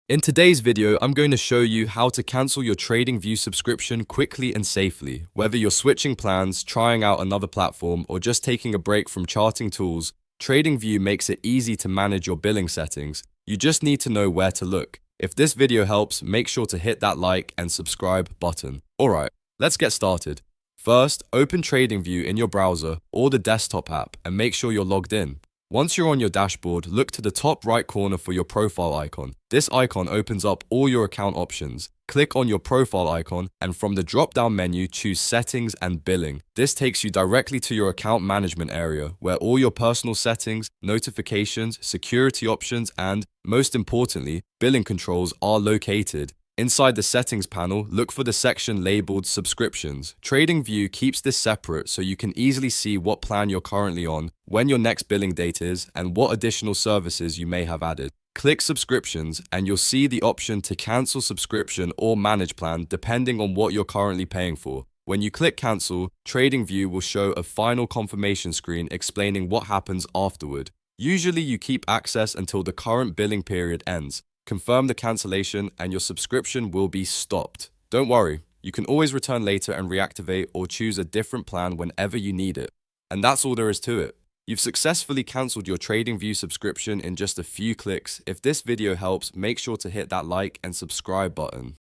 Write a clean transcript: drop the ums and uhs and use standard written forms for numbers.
In today's video, I'm going to show you how to cancel your TradingView subscription quickly and safely. Whether you're switching plans, trying out another platform, or just taking a break from charting tools, TradingView makes it easy to manage your billing settings. You just need to know where to look. If this video helps, make sure to hit that like and subscribe button. Alright, let's get started. First, open TradingView in your browser or the desktop app and make sure you're logged in. Once you're on your dashboard, look to the top right corner for your profile icon. This icon opens up all your account options. Click on your profile icon and from the drop-down menu, choose Settings and Billing. This takes you directly to your account management area where all your personal settings, notifications, security options, and, most importantly, billing controls are located. Inside the settings panel, look for the section labeled Subscriptions. TradingView keeps this separate so you can easily see what plan you're currently on, when your next billing date is, and what additional services you may have added. Click Subscriptions and you'll see the option to cancel subscription or manage plan depending on what you're currently paying for. When you click Cancel, TradingView will show a final confirmation screen explaining what happens afterward. Usually you keep access until the current billing period ends. Confirm the cancellation and your subscription will be stopped. Don't worry, you can always return later and reactivate or choose a different plan whenever you need it. And that's all there is to it. You've successfully cancelled your TradingView subscription in just a few clicks. If this video helps, make sure to hit that like and subscribe button.